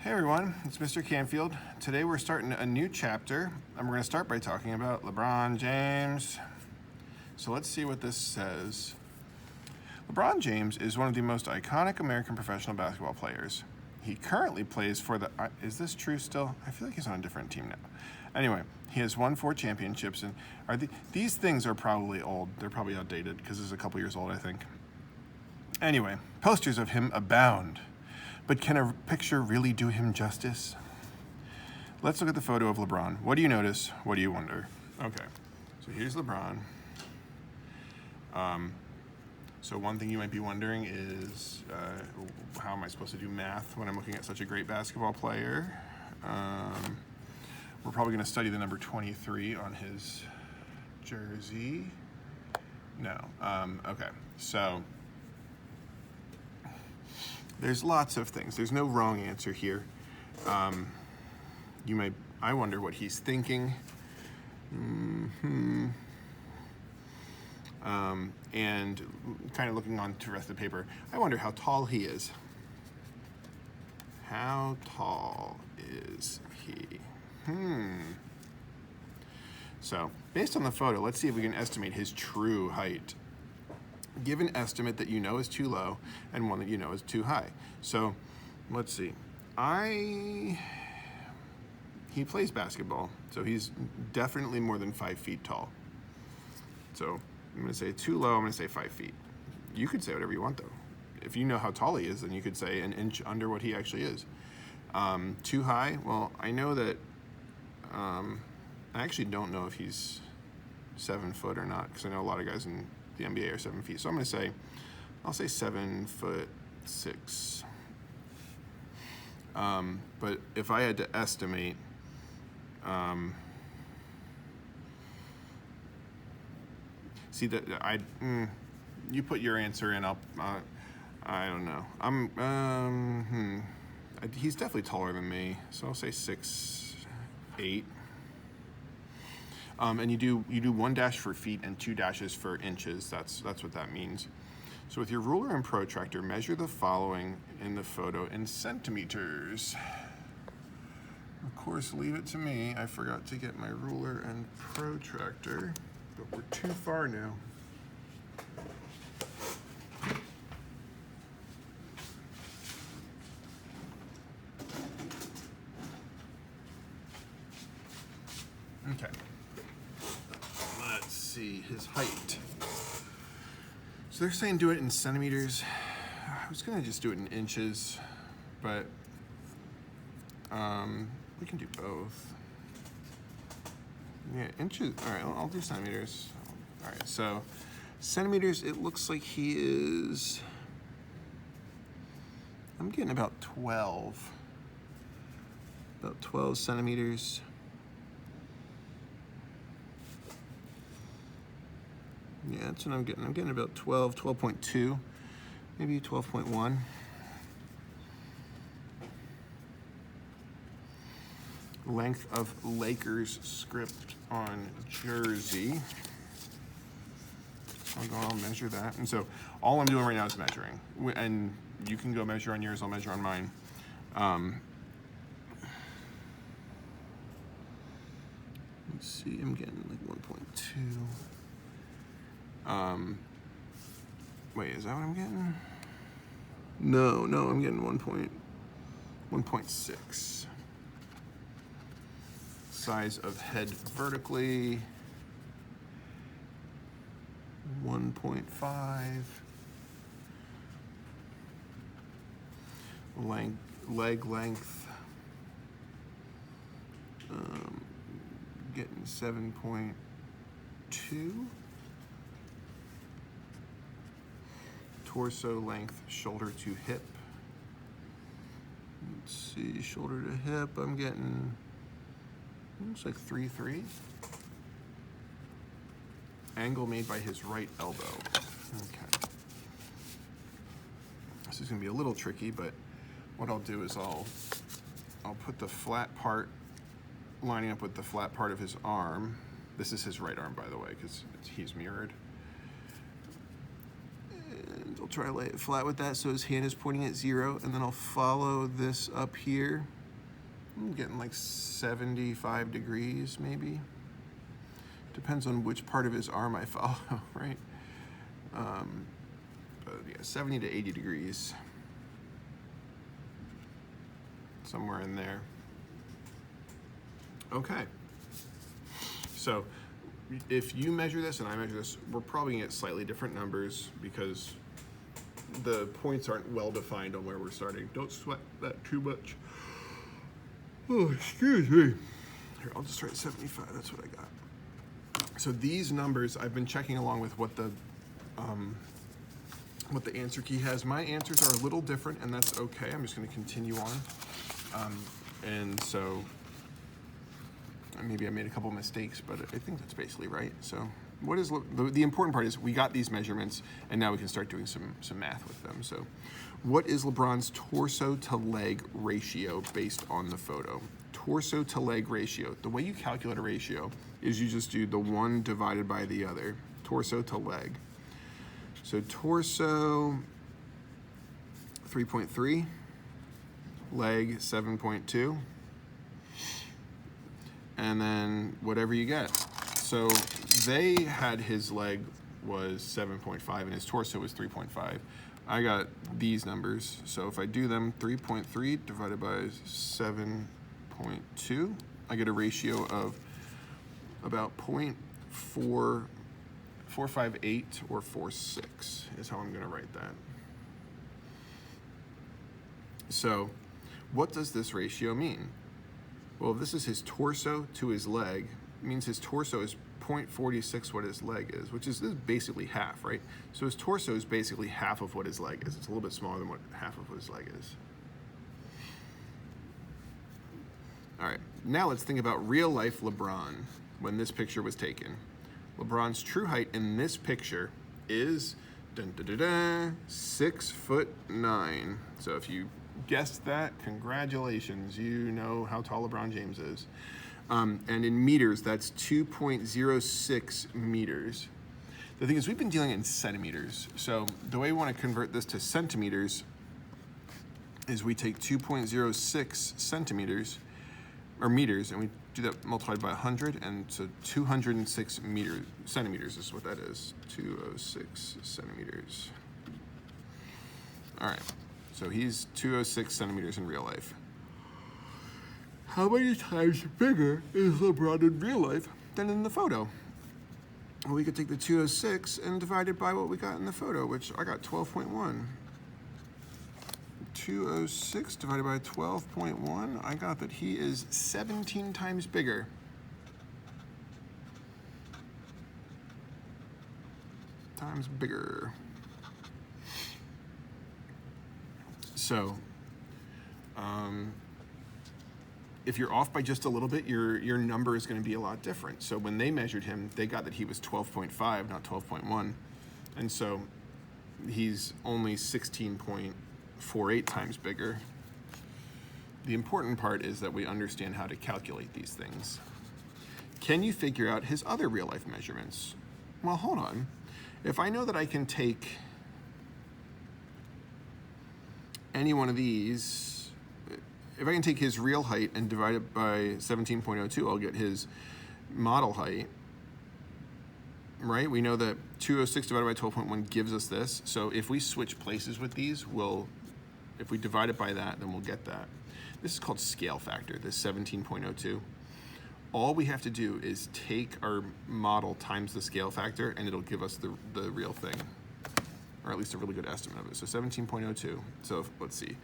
Hey everyone, it's Mr. Canfield. Today we're starting a new chapter, and we're going to start by talking about LeBron James. So let's see what this says. LeBron James is one of the most iconic American professional basketball players. He currently plays for the... is this true still? I feel like he's on a different team now. Anyway, he has won 4 championships, and these things are probably old. They're probably outdated because it's a couple years old, I think. Anyway, posters of him abound. But can a picture really do him justice? Let's look at the photo of LeBron. What do you notice? What do you wonder? Okay, so here's LeBron. So one thing you might be wondering is, how am I supposed to do math when I'm looking at such a great basketball player? We're probably going to study the number 23 on his jersey. No. Okay, so there's lots of things. There's no wrong answer here. I wonder what he's thinking. And kind of looking on to the rest of the paper, I wonder how tall he is. How tall is he? So, based on the photo, let's see if we can estimate his true height. Give an estimate that you know is too low and one that you know is too high. So, let's see. He plays basketball, so he's definitely more than 5 feet tall. So, I'm going to say too low, I'm going to say 5 feet. You could say whatever you want, though. If you know how tall he is, then you could say an inch under what he actually is. Too high? Well, I know that, I actually don't know if he's 7 foot or not, because I know a lot of guys in the NBA are 7 feet. So I'm going to say, I'll say 7'6". But if I had to estimate, see that you put your answer in. I don't know. He's definitely taller than me, so I'll say 6'8". And you do 1 dash for feet and 2 dashes for inches. That's what that means. So with your ruler and protractor, measure the following in the photo in centimeters. Of course, leave it to me. I forgot to get my ruler and protractor, but we're too far now. Okay. Let's see his height. So they're saying do it in centimeters. I was gonna just do it in inches, but we can do both. Yeah, inches. All right, I'll do centimeters. All right, so centimeters. It looks like he is. I'm getting about 12. About 12 centimeters. Yeah, that's what I'm getting. I'm getting about 12, 12.2, maybe 12.1. Length of Lakers script on jersey. I'll measure that. And so all I'm doing right now is measuring. And you can go measure on yours, I'll measure on mine. Let's see, I'm getting like 1.2. Wait, is that what I'm getting? No, I'm getting 1.6. Size of head vertically, 1.5. Leg length, getting 7.2. Torso length, shoulder to hip. Let's see, shoulder to hip, I'm getting, looks like 3.3. Angle made by his right elbow. Okay. This is gonna be a little tricky, but what I'll do is I'll put the flat part lining up with the flat part of his arm. This is his right arm, by the way, because he's mirrored. And I'll try to lay it flat with that so his hand is pointing at 0, and then I'll follow this up here. I'm getting like 75 degrees maybe. Depends on which part of his arm I follow, right? But yeah, 70 to 80 degrees. Somewhere in there. Okay. So if you measure this and I measure this, we're probably gonna get slightly different numbers because the points aren't well defined on where we're starting. Don't sweat that too much. Oh, excuse me. Here, I'll just write 75, that's what I got. So these numbers, I've been checking along with what the answer key has. My answers are a little different, and that's okay. I'm just gonna continue on. And so maybe I made a couple mistakes, but I think that's basically right. So what is the important part is we got these measurements, and now we can start doing some math with them. So what is LeBron's torso to leg ratio based on the photo? Torso to leg ratio. The way you calculate a ratio is you just do the one divided by the other. Torso to leg. So torso 3.3, leg 7.2, and then whatever you get. So they had his leg was 7.5 and his torso was 3.5. I got these numbers. So if I do them, 3.3 divided by 7.2, I get a ratio of about 0.458 or 46 is how I'm gonna write that. So what does this ratio mean? Well, if this is his torso to his leg, it means his torso is 0.46 what his leg is, which is basically half, right? So his torso is basically half of what his leg is. It's a little bit smaller than what half of what his leg is. All right, now let's think about real life LeBron when this picture was taken. LeBron's true height in this picture is 6'9". So if you guessed that, congratulations, you know how tall LeBron James is. And in meters, that's 2.06 meters. The thing is, we've been dealing in centimeters. So the way we want to convert this to centimeters is we take 2.06 centimeters, or meters, and we do that multiplied by 100, and so 206 centimeters is what that is. 206 centimeters. All right, so he's 206 centimeters in real life. How many times bigger is LeBron in real life than in the photo? Well, we could take the 206 and divide it by what we got in the photo, which I got 12.1. 206 divided by 12.1, I got that he is 17 times bigger. Times bigger. So, if you're off by just a little bit, your number is going to be a lot different. So when they measured him, they got that he was 12.5, not 12.1. And so he's only 16.48 times bigger. The important part is that we understand how to calculate these things. Can you figure out his other real life measurements? Well, hold on. If I know that I can take any one of these, if I can take his real height and divide it by 17.02, I'll get his model height, right? We know that 206 divided by 12.1 gives us this. So if we switch places with these, if we divide it by that, then we'll get that. This is called scale factor, this 17.02. All we have to do is take our model times the scale factor, and it'll give us the real thing, or at least a really good estimate of it. So 17.02. So let's see.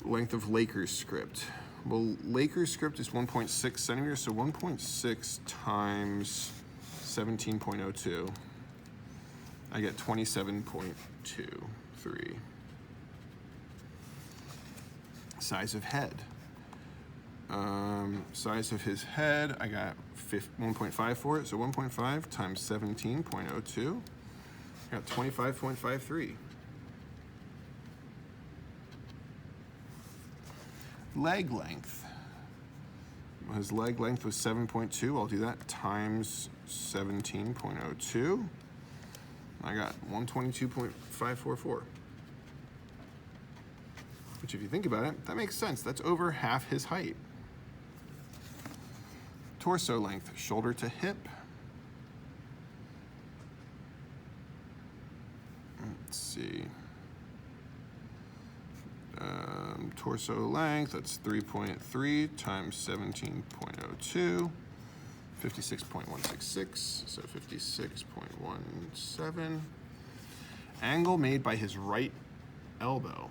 Length of Lakers script. Well, Lakers script is 1.6 centimeters, so 1.6 times 17.02. I get 27.23. Size of head. Size of his head, I got 1.5 for it, so 1.5 times 17.02. I got 25.53. Leg length. His leg length was 7.2. I'll do that times 17.02. I got 122.544. Which, if you think about it, that makes sense. That's over half his height. Torso length, shoulder to hip. Let's see. Torso length, that's 3.3 times 17.02. 56.166, so 56.17. Angle made by his right elbow.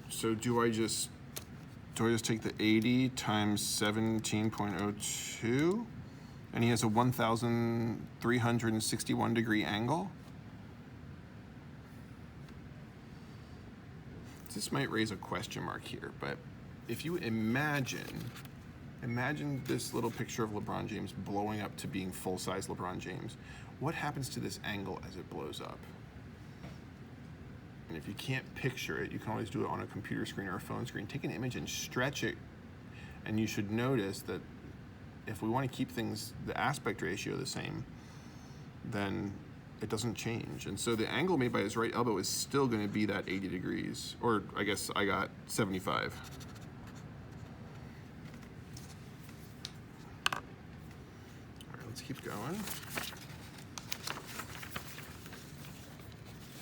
So do I just take the 80 times 17.02? And he has a 1,361 degree angle? This might raise a question mark here, but if you imagine this little picture of LeBron James blowing up to being full-size LeBron James, what happens to this angle as it blows up? And if you can't picture it, you can always do it on a computer screen or a phone screen. Take an image and stretch it, and you should notice that if we want to keep things, the aspect ratio the same, then it doesn't change. And so the angle made by his right elbow is still going to be that 80 degrees, or I guess I got 75. All right, let's keep going.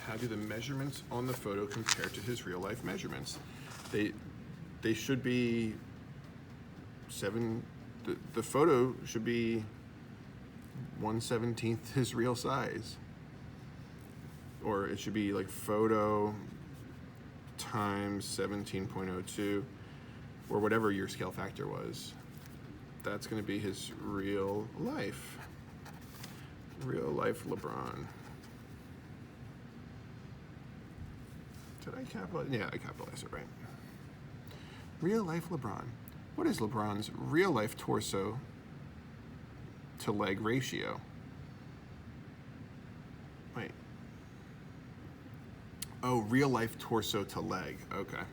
How do the measurements on the photo compare to his real life measurements? They should be the photo should be 1/17 his real size. Or it should be like photo times 17.02, or whatever your scale factor was. That's going to be his real life LeBron. Did I capitalize? Yeah, I capitalized it right. Real life LeBron. What is LeBron's real life torso to leg ratio? Wait. Oh, real life torso to leg. Okay.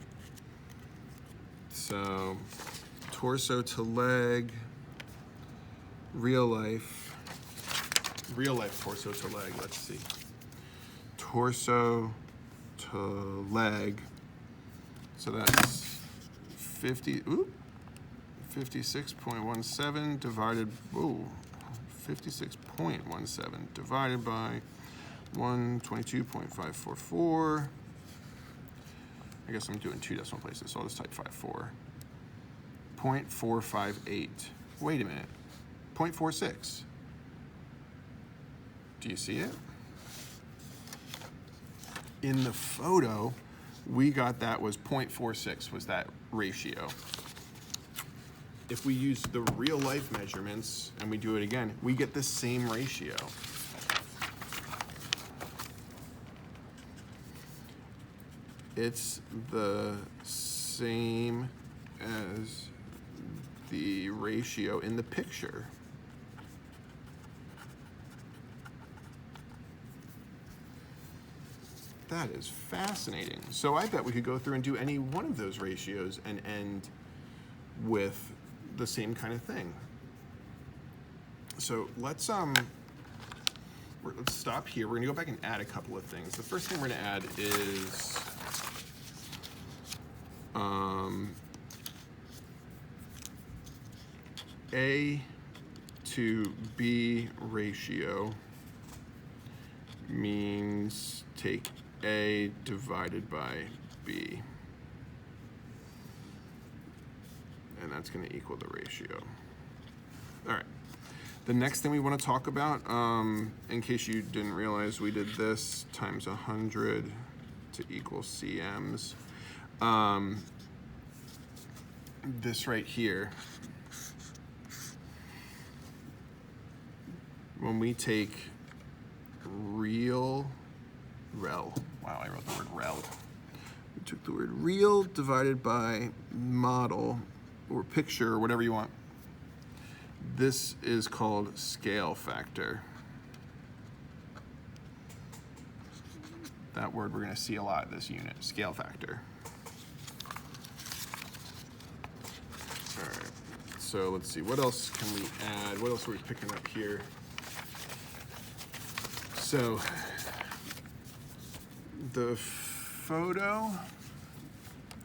So, torso to leg, real life torso to leg. Let's see. Torso to leg. So that's 56.17 divided, 56.17 divided by 122.544. I guess I'm doing 2 decimal places, so I'll just type 54. 0.458. Wait a minute. 0.46. Do you see it? In the photo, we got that was 0.46 was that ratio. If we use the real life measurements and we do it again, we get the same ratio. It's the same as the ratio in the picture. That is fascinating. So I bet we could go through and do any one of those ratios and end with the same kind of thing. So let's stop here. We're gonna go back and add a couple of things. The first thing we're gonna add is A to B ratio means take A divided by B. And that's going to equal the ratio. All right. The next thing we want to talk about, in case you didn't realize we did this, times 100 to equal cms. This right here, when we take rel, wow, I wrote the word rel. We took the word real divided by model, or picture, or whatever you want. This is called scale factor. That word we're going to see a lot in this unit, scale factor. All right. So let's see, what else can we add? What else are we picking up here? So the photo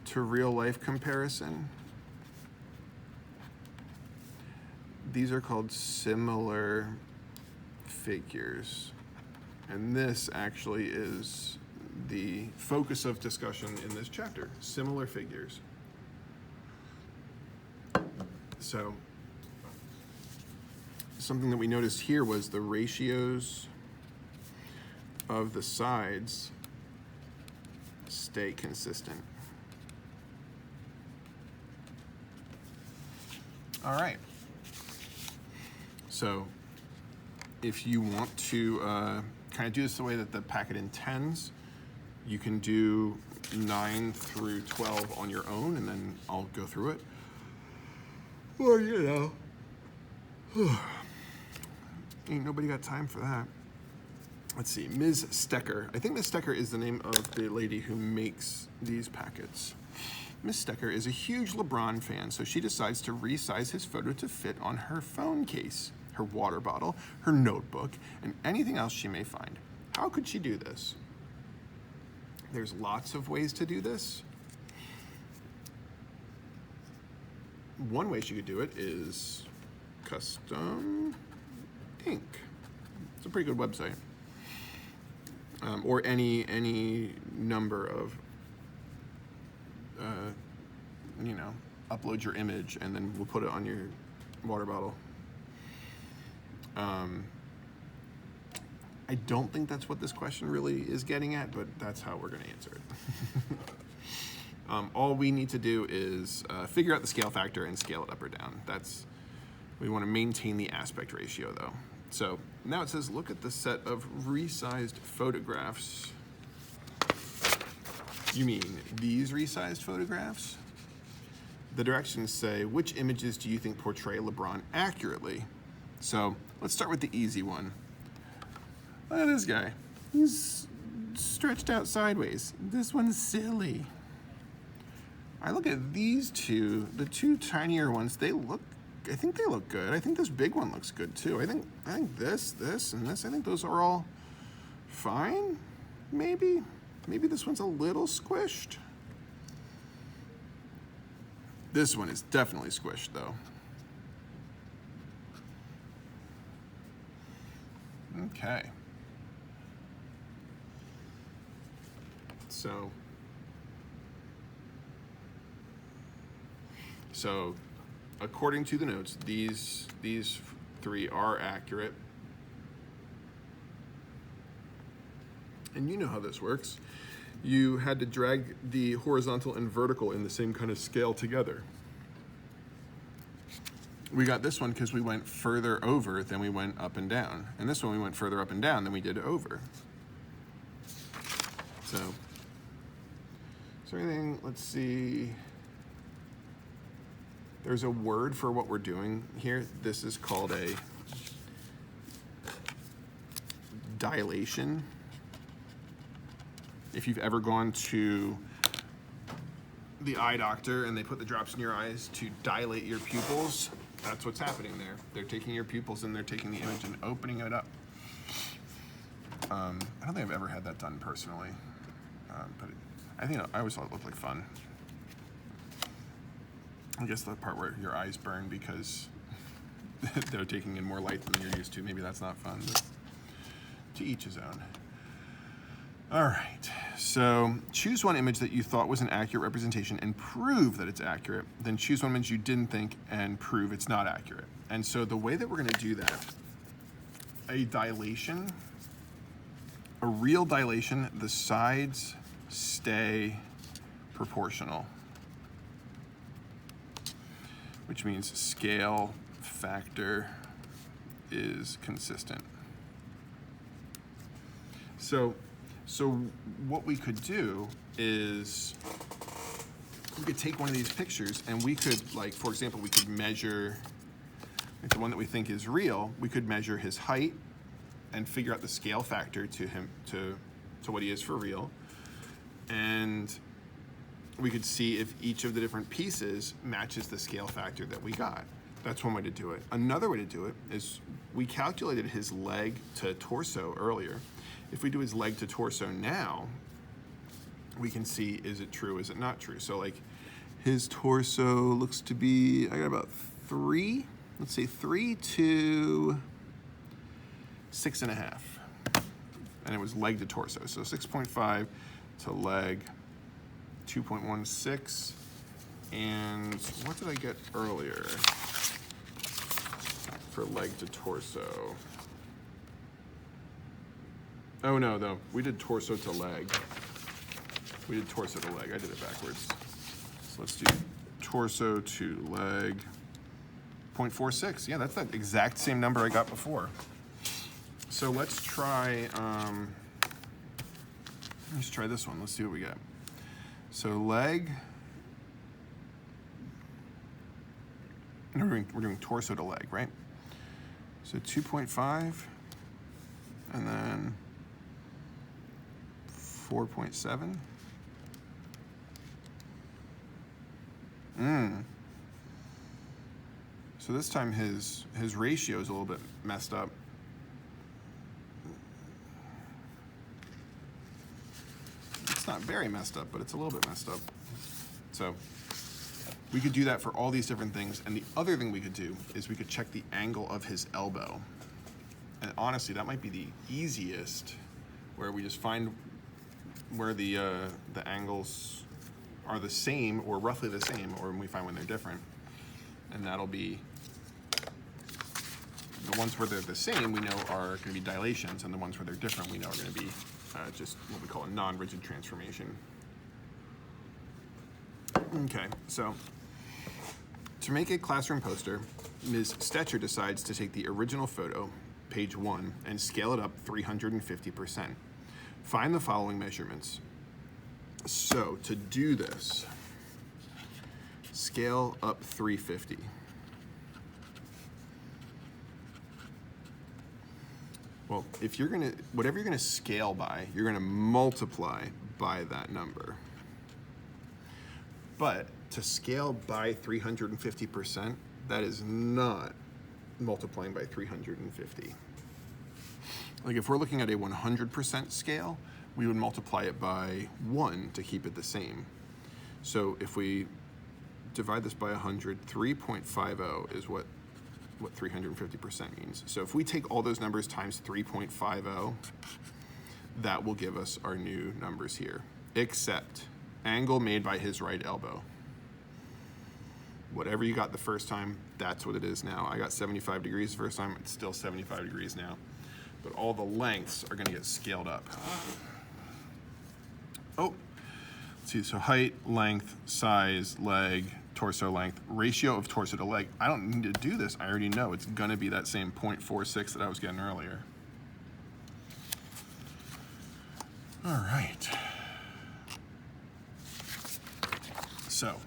to real life comparison, these are called similar figures. And this actually is the focus of discussion in this chapter, similar figures. So something that we noticed here was the ratios of the sides stay consistent. All right. So if you want to kind of do this the way that the packet intends, you can do 9 through 12 on your own, and then I'll go through it. Or, you know, ain't nobody got time for that. Let's see, Ms. Stecker. I think Ms. Stecker is the name of the lady who makes these packets. Ms. Stecker is a huge LeBron fan, so she decides to resize his photo to fit on her phone case, her water bottle, her notebook, and anything else she may find. How could she do this? There's lots of ways to do this. One way she could do it is Custom Ink. It's a pretty good website. Or any number of, you know, upload your image and then we'll put it on your water bottle. I don't think that's what this question really is getting at, but that's how we're going to answer it. All we need to do is figure out the scale factor and scale it up or down. We want to maintain the aspect ratio though. So now it says, look at the set of resized photographs. You mean these resized photographs? The directions say, which images do you think portray LeBron accurately? So let's start with the easy one. Look at this guy. He's stretched out sideways. This one's silly. I look at these two, the two tinier ones, I think they look good. I think this big one looks good too. I think this, and this, I think those are all fine, maybe. Maybe this one's a little squished. This one is definitely squished though. Okay. So according to the notes, these three are accurate. And you know how this works. You had to drag the horizontal and vertical in the same kind of scale together. We got this one because we went further over than we went up and down. And this one we went further up and down than we did over. So, is there anything, let's see. There's a word for what we're doing here. This is called a dilation. If you've ever gone to the eye doctor and they put the drops in your eyes to dilate your pupils, that's what's happening there. They're taking your pupils and they're taking the image and opening it up. I don't think I've ever had that done personally, but I think I always thought it looked like fun. I guess the part where your eyes burn because they're taking in more light than you're used to, maybe that's not fun, but to each his own. All right, so choose one image that you thought was an accurate representation and prove that it's accurate. Then choose one image you didn't think and prove it's not accurate. And so the way that we're gonna do that, a dilation, a real dilation, the sides stay proportional, which means scale factor is consistent. So what we could do is we could take one of these pictures and we could, like, for example, we could measure, like the one that we think is real, we could measure his height and figure out the scale factor to him, to what he is for real. And we could see if each of the different pieces matches the scale factor that we got. That's one way to do it. Another way to do it is we calculated his leg to torso earlier. If we do his leg to torso now, we can see, is it true, is it not true? So like his torso looks to be, I got about 3, let's say 3 to 6.5. And it was leg to torso. So 6.5 to leg, 2.16. And what did I get earlier for leg to torso? Oh no, we did torso to leg. We did torso to leg, I did it backwards. So let's do torso to leg, 0.46. Yeah, that's that exact same number I got before. So let's try this one. Let's see what we get. So leg, no, we're doing torso to leg, right? So 2.5, and then 4.7. So this time his ratio is a little bit messed up. It's not very messed up, but it's a little bit messed up. So we could do that for all these different things. And the other thing we could do is we could check the angle of his elbow. And honestly, that might be the easiest, where we just find where the angles are the same or roughly the same, or we find when they're different. And that'll be the ones where they're the same, we know are going to be dilations, and the ones where they're different, we know are going to be just what we call a non-rigid transformation. Okay, so to make a classroom poster, Ms. Stetcher decides to take the original photo, page 1, and scale it up 350%. Find the following measurements. So to do this, scale up 350. Well, if you're gonna, whatever you're gonna scale by, you're gonna multiply by that number. But to scale by 350%, that is not multiplying by 350. Like if we're looking at a 100% scale, we would multiply it by 1 to keep it the same. So if we divide this by 100, 3.50 is what 350% means. So if we take all those numbers times 3.50, that will give us our new numbers here, except angle made by his right elbow. Whatever you got the first time, that's what it is now. I got 75 degrees the first time, it's still 75 degrees now. But all the lengths are gonna get scaled up. Oh, let's see, so height, length, size, leg, torso length, ratio of torso to leg. I don't need to do this, I already know it's gonna be that same 0.46 that I was getting earlier. All right. So,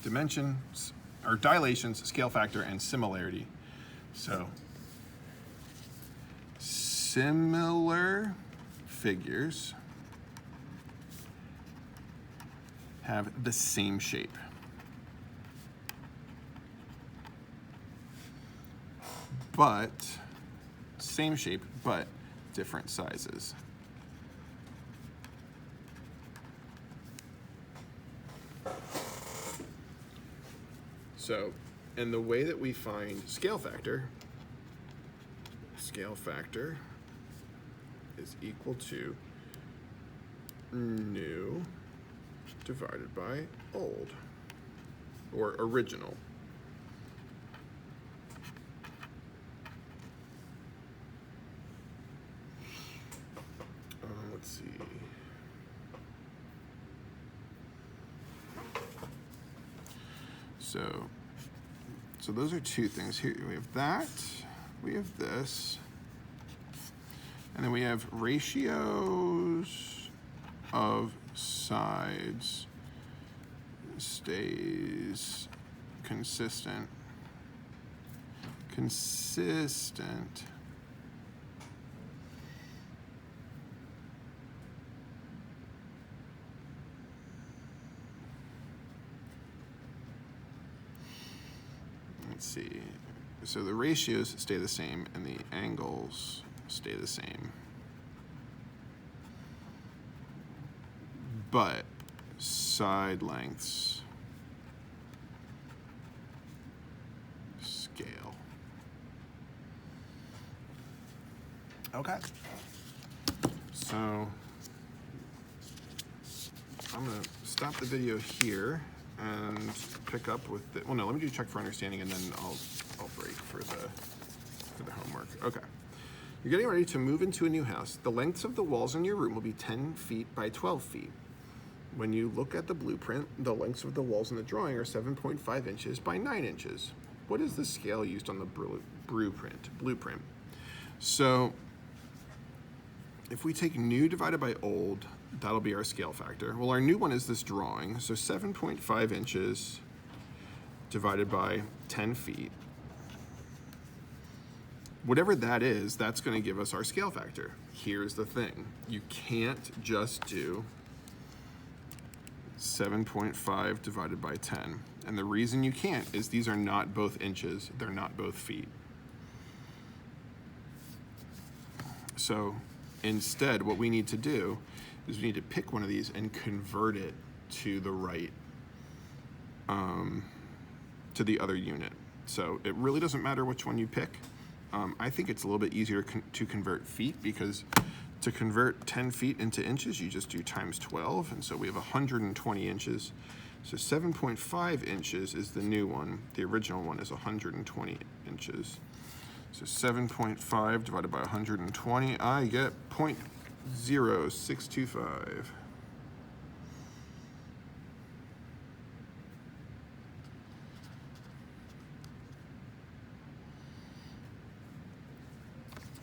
dimensions, or dilations, scale factor, and similarity. So, similar figures have the same shape. But, same shape, but different sizes. So, and the way that we find scale factor is equal to new divided by old, or original. Let's see. So those are two things. Here we have that, we have this, and then we have ratios of sides stays consistent. let's see. So the ratios stay the same and the angles stay the same. But side lengths scale. Okay. So I'm gonna stop the video here and pick up with the, well no, let me do check for understanding and then I'll break for the homework. Okay. You're getting ready to move into a new house. The lengths of the walls in your room will be 10 feet by 12 feet. When you look at the blueprint, the lengths of the walls in the drawing are 7.5 inches by 9 inches. What is the scale used on the blueprint? So if we take new divided by old, that'll be our scale factor. Well, our new one is this drawing, so 7.5 inches divided by 10 feet. Whatever that is, that's going to give us our scale factor. Here's the thing. You can't just do 7.5 divided by 10. And the reason you can't is these are not both inches, they're not both feet. So instead, what we need to do is we need to pick one of these and convert it to the right, to the other unit. So it really doesn't matter which one you pick. I think it's a little bit easier to convert feet because to convert 10 feet into inches, you just do times 12, and so we have 120 inches. So 7.5 inches is the new one. The original one is 120 inches. So 7.5 divided by 120, I get 0.0625.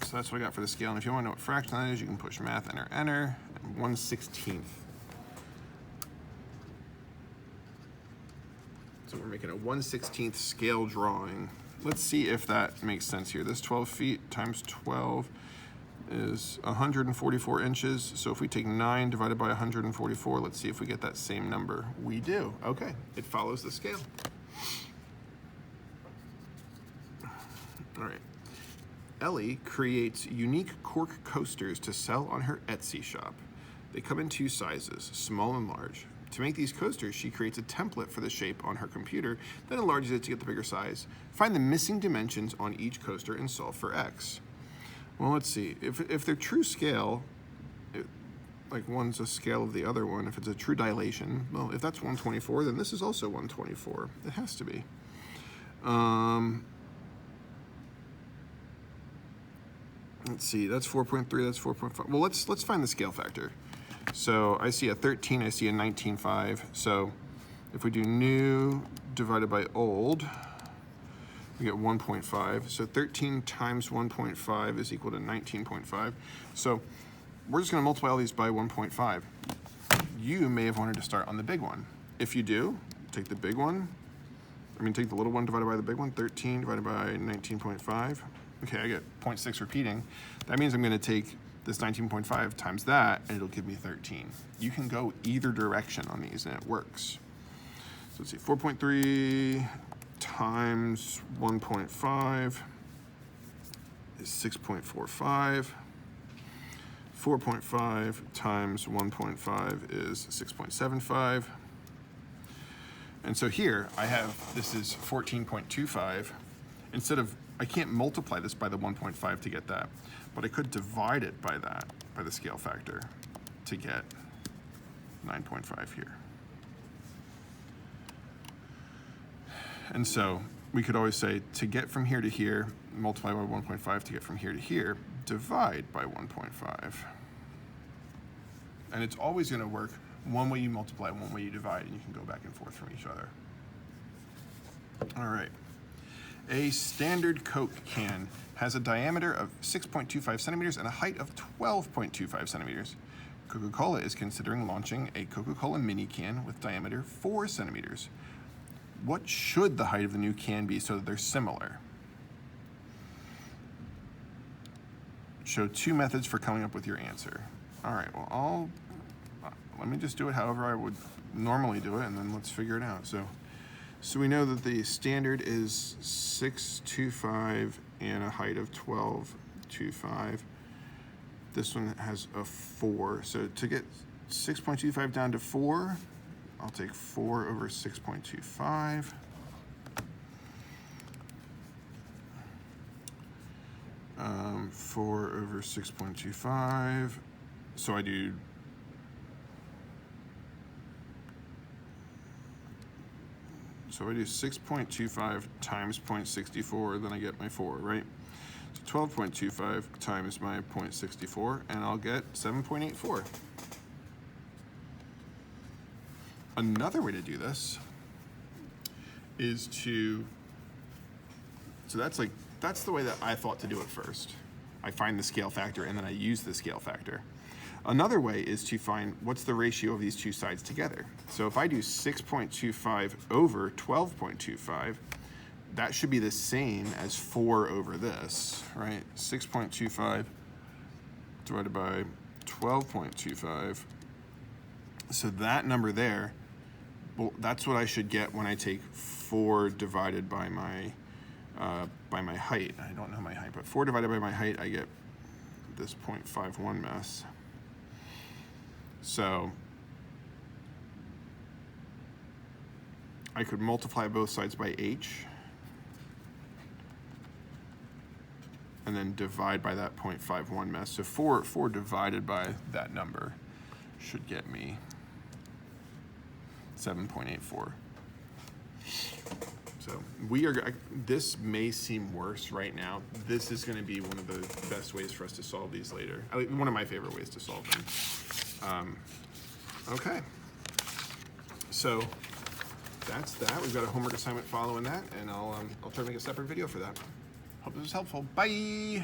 So that's what I got for the scale. And if you want to know what fraction that is, you can push math, enter, enter, and 1/16. So we're making a 1/16 scale drawing. Let's see if that makes sense here. This 12 feet times 12 is 144 inches. So if we take 9 divided by 144, let's see if we get that same number. We do. Okay, it follows the scale. All right. Ellie creates unique cork coasters to sell on her Etsy shop. They come in 2 sizes, small and large. To make these coasters, she creates a template for the shape on her computer, then enlarges it to get the bigger size. Find the missing dimensions on each coaster and solve for X. Well, let's see. If they're true scale, like one's a scale of the other one, if it's a true dilation, well, if that's 124, then this is also 124. It has to be. Let's see, that's 4.3, that's 4.5. Well, let's find the scale factor. So I see a 13, I see a 19.5. So if we do new divided by old, we get 1.5. So 13 times 1.5 is equal to 19.5. So we're just gonna multiply all these by 1.5. You may have wanted to start on the big one. If you do, take the big one, take the little one divided by the big one, 13 divided by 19.5. Okay, I get 0.6 repeating. That means I'm gonna take this 19.5 times that, and it'll give me 13. You can go either direction on these, and it works. So let's see, 4.3 times 1.5 is 6.45. 4.5 times 1.5 is 6.75. And so here I have, this is 14.25. Instead of, I can't multiply this by the 1.5 to get that, but I could divide it by that, by the scale factor, to get 9.5 here. And so we could always say, to get from here to here, multiply by 1.5. To get from here to here, divide by 1.5. And it's always gonna work one way you multiply, one way you divide, and you can go back and forth from each other. All right. A standard Coke can has a diameter of 6.25 centimeters and a height of 12.25 centimeters. Coca-Cola is considering launching a Coca-Cola mini can with diameter 4 centimeters. What should the height of the new can be so that they're similar? Show 2 methods for coming up with your answer. All right, well, let me just do it however I would normally do it, and then let's figure it out. So So we know that the standard is 625 and a height of 1225. This one has a 4. So to get 6.25 down to 4, I'll take 4 over 6.25. Um, 4 over 6.25. So I do So I do 6.25 times 0.64, then I get my 4, right? So 12.25 times my 0.64, and I'll get 7.84. Another way to do this is to, so that's the way that I thought to do it first. I find the scale factor and then I use the scale factor. Another way is to find what's the ratio of these two sides together. So if I do 6.25 over 12.25, that should be the same as 4 over this, right? 6.25 divided by 12.25. So that number there, well, that's what I should get when I take 4 divided by my height. I don't know my height, but 4 divided by my height, I get this 0.51 mess. So I could multiply both sides by h and then divide by that 0.51 mess. So 4 divided by that number should get me 7.84. So this may seem worse right now. This is going to be one of the best ways for us to solve these later. One of my favorite ways to solve them. Okay, so that's that. We've got a homework assignment following that, and I'll try to make a separate video for that. Hope this was helpful. Bye.